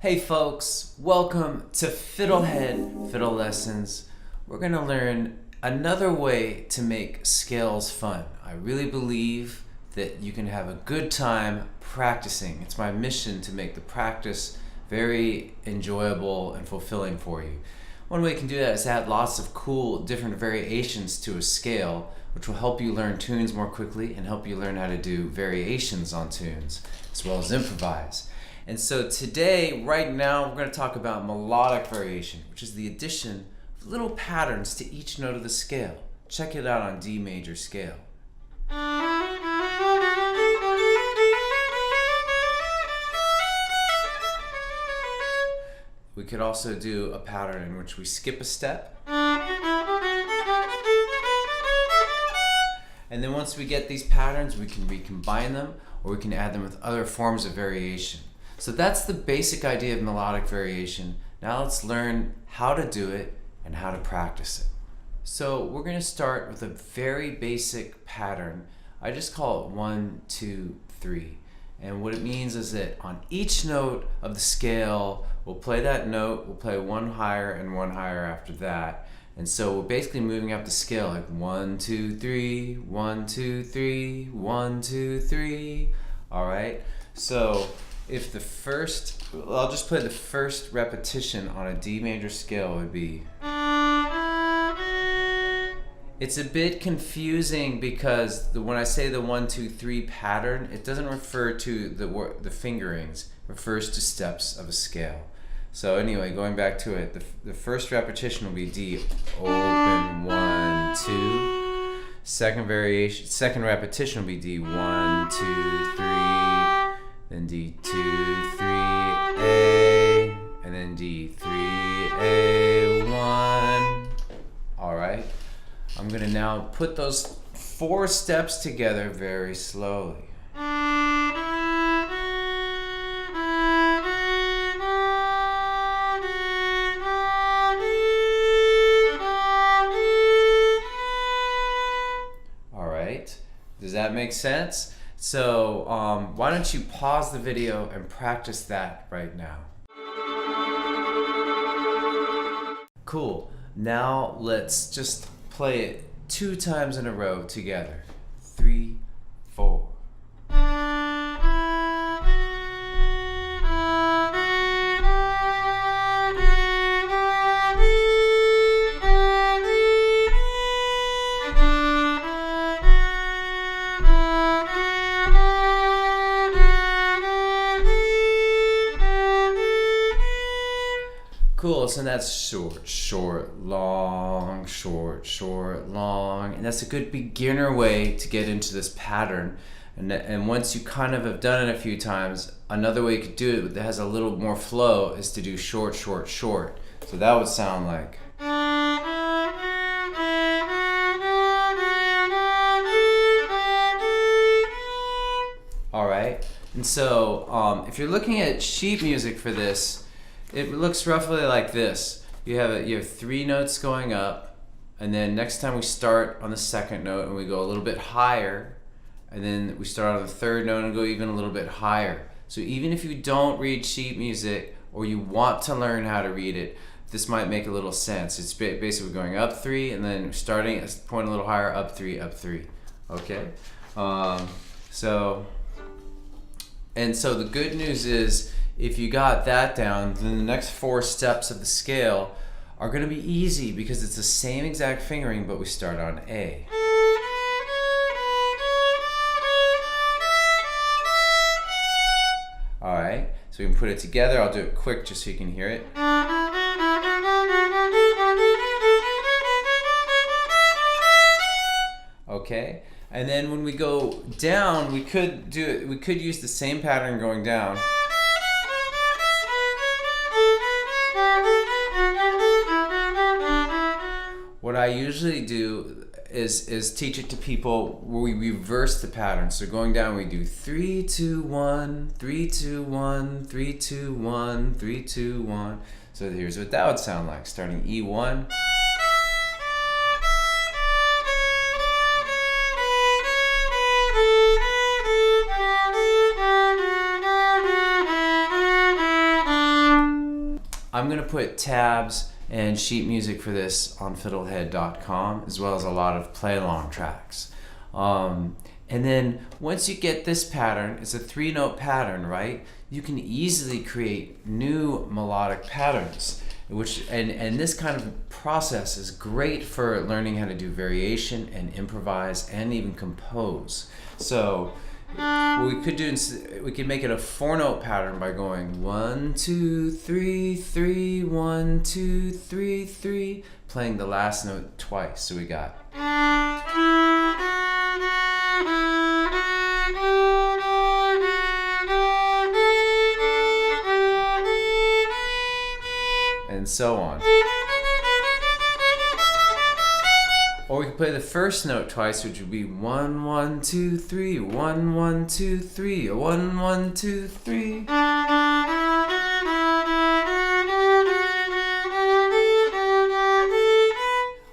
Hey folks, welcome to FiddleHed Fiddle Lessons. We're going to learn another way to make scales fun. I really believe that you can have a good time practicing. It's my mission to make the practice very enjoyable and fulfilling for you. One way you can do that is add lots of cool different variations to a scale, which will help you learn tunes more quickly and help you learn how to do variations on tunes, as well as improvise. And so today, right now, we're going to talk about melodic variation, which is the addition of little patterns to each note of the scale. Check it out on D major scale. We could also do a pattern in which we skip a step. And then once we get these patterns, we can recombine them or we can add them with other forms of variation. So that's the basic idea of melodic variation. Now let's learn how to do it and how to practice it. So we're going to start with a very basic pattern. I just call it 1, 2, 3. And what it means is that on each note of the scale, we'll play that note, we'll play one higher and one higher after that. And so we're basically moving up the scale like 1, 2, 3, 1, 2, 3, 1, 2, 3. All right. So if the first, I'll just play the first repetition on a D major scale would be. It's a bit confusing because when I say the 1, 2, 3 pattern, it doesn't refer to the fingerings. It refers to steps of a scale. So anyway, going back to it, the first repetition will be D, open, 1, 2. Second repetition will be D, 1, 2, 3. Then D, 2, 3, A, and then D, 3, A, 1. All right. I'm going to now put those 4 steps together very slowly. All right. Does that make sense? So why don't you pause the video and practice that right now. Cool. Now let's just play it 2 times in a row together. 3, 4. Cool, so that's short, short, long, short, short, long. And that's a good beginner way to get into this pattern. And once you kind of have done it a few times, another way you could do it that has a little more flow is to do short, short, short. So that would sound like. All right, and so if you're looking at sheet music for this, it looks roughly like this. You have 3 notes going up, and then next time we start on the second note and we go a little bit higher, and then we start on the third note and go even a little bit higher. So even if you don't read sheet music or you want to learn how to read it, this might make a little sense. It's basically going up 3 and then starting at a point a little higher, up 3, up 3. Okay? So the good news is, if you got that down, then the next 4 steps of the scale are going to be easy because it's the same exact fingering, but we start on A. All right, so we can put it together. I'll do it quick just so you can hear it. Okay, and then when we go down, we could use the same pattern going down. What I usually do is teach it to people where we reverse the pattern. So going down, we do 3, 2, 1, 3, 2, 1, 3, 2, 1, 3, 2, 1. So here's what that would sound like, starting E1. gonna put tabs and sheet music for this on FiddleHed.com, as well as a lot of play-along tracks. And then once you get this pattern, it's a 3-note pattern, right? You can easily create new melodic patterns, and this kind of process is great for learning how to do variation and improvise and even compose. So what we could do, we could make it a 4-note pattern by going 1, 2, 3, 3, 1, 2, 3, 3, playing the last note twice. So we got. And so on. Or we could play the first note twice, which would be 1, 1, 2, 3, 1, 1, 2, 3, 1, 1, 2, 3.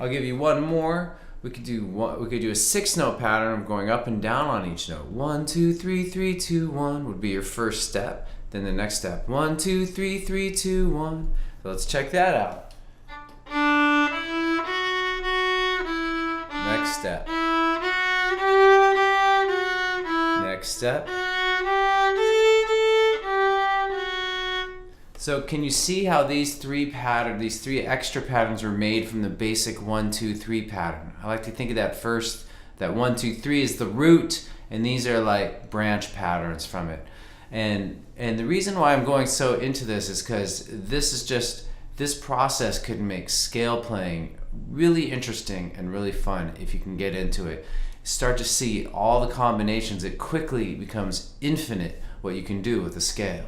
I'll give you one more. We could do a 6-note pattern of going up and down on each note. 1, 2, 3, 3, 2, 1 would be your first step. Then the next step, 1, 2, 3, 3, 2, 1. So let's check that out. Next step. Next step. So can you see how these three extra patterns were made from the basic 1, 2, 3 pattern? I like to think of that 1, 2, 3 is the root, and these are like branch patterns from it. And the reason why I'm going so into this is because this process could make scale playing really interesting and really fun if you can get into it. Start to see all the combinations. It quickly becomes infinite what you can do with a scale.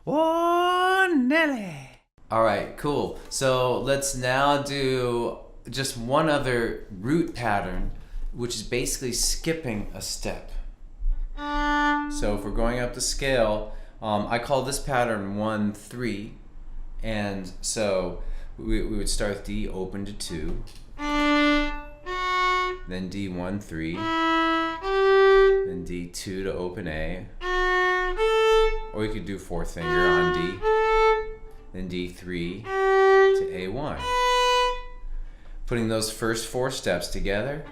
Oh, Nelly! All right, cool. So let's now do just one other root pattern, which is basically skipping a step. So if we're going up the scale, I call this pattern 1, 3. And so we would start with D open to 2, then D 1, 3, then D 2 to open A, or we could do 4th finger on D, then D 3 to A1. Putting those first 4 steps together.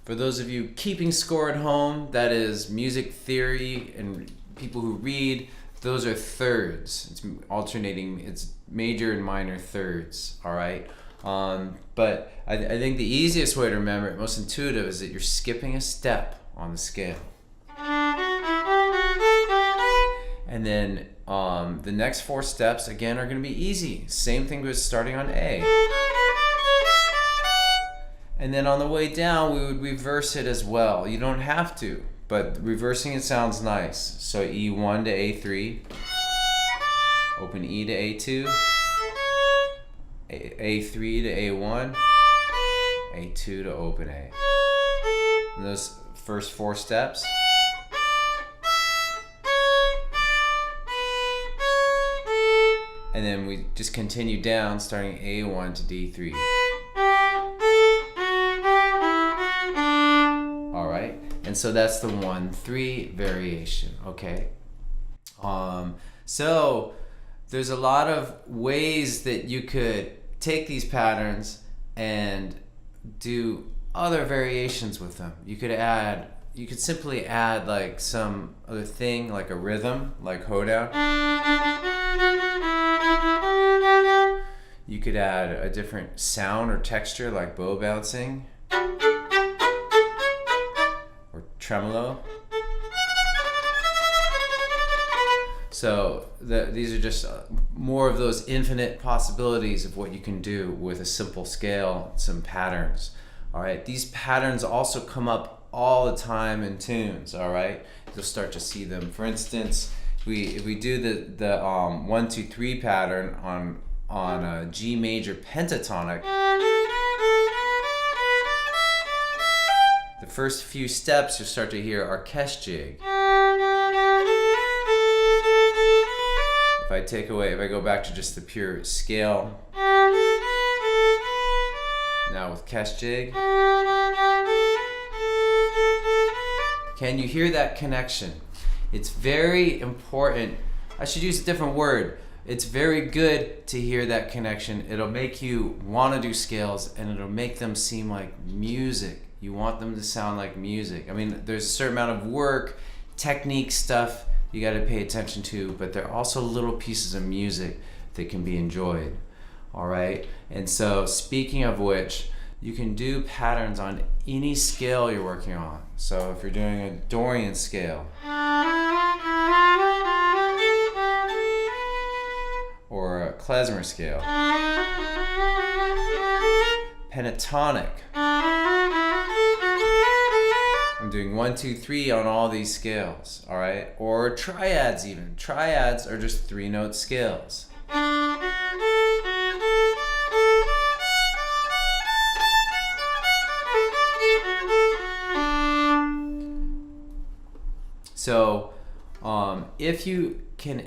For those of you keeping score at home, that is music theory and people who read, those are thirds. It's alternating, it's major and minor thirds, all right? But I think the easiest way to remember it, most intuitive, is that you're skipping a step on the scale. And then the next 4 steps, again, are gonna be easy. Same thing with starting on A. And then on the way down, we would reverse it as well. You don't have to, but reversing it sounds nice. So E1 to A3, open E to A2, A3 to A1, A2 to open A. And those first 4 steps. And then we just continue down, starting A1 to D3. And so that's the 1, 3 variation, okay? So there's a lot of ways that you could take these patterns and do other variations with them. You could simply add like some other thing, like a rhythm, like hoedown. You could add a different sound or texture, like bow bouncing. Tremolo. So these are just more of those infinite possibilities of what you can do with a simple scale, some patterns. All right, these patterns also come up all the time in tunes. All right, you'll start to see them. For instance, if we do the 1, 2, 3 pattern on a G major pentatonic. The first few steps, you'll start to hear orchestra jig. If I go back to just the pure scale, now with Kesh jig, Can you hear that connection? It's very important. I should use a different word. It's very good to hear that connection. It'll make you want to do scales, and it'll make them seem like music. You want them to sound like music. I mean, there's a certain amount of work, technique stuff you got to pay attention to, but there are also little pieces of music that can be enjoyed. All right? And so, speaking of which, you can do patterns on any scale you're working on. So if you're doing a Dorian scale, or a klezmer scale, pentatonic, I'm doing 1, 2, 3 on all these scales, all right? Or triads even. Triads are just 3-note scales. So if you can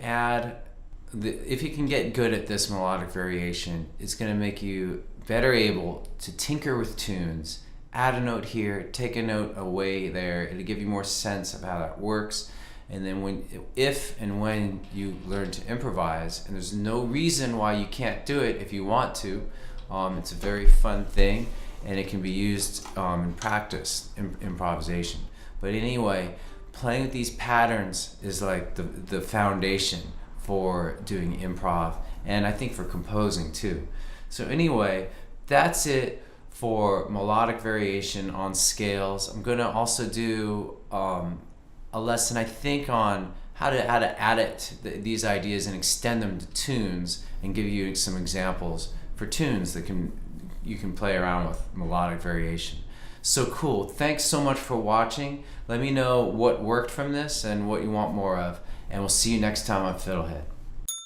if you can get good at this melodic variation, it's going to make you better able to tinker with tunes, add a note here, take a note away there. It'll give you more sense of how that works. And then if and when you learn to improvise, and there's no reason why you can't do it if you want to, it's a very fun thing, and it can be used in practice, improvisation. But anyway, playing with these patterns is like the foundation for doing improv, and I think for composing too. So anyway, that's it for melodic variation on scales. I'm going to also do a lesson, I think, on how to add it these ideas and extend them to tunes, and give you some examples for tunes that you can play around with melodic variation. So cool. Thanks so much for watching. Let me know what worked from this and what you want more of, and we'll see you next time on FiddleHed.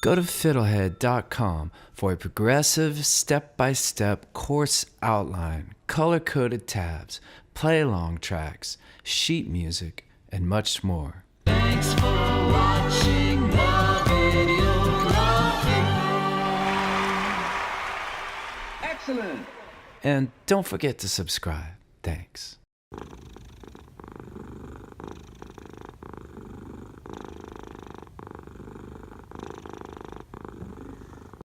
Go to FiddleHed.com for a progressive, step-by-step course outline, color-coded tabs, play-along tracks, sheet music, and much more. Thanks for watching the videography. Excellent. And don't forget to subscribe. Thanks.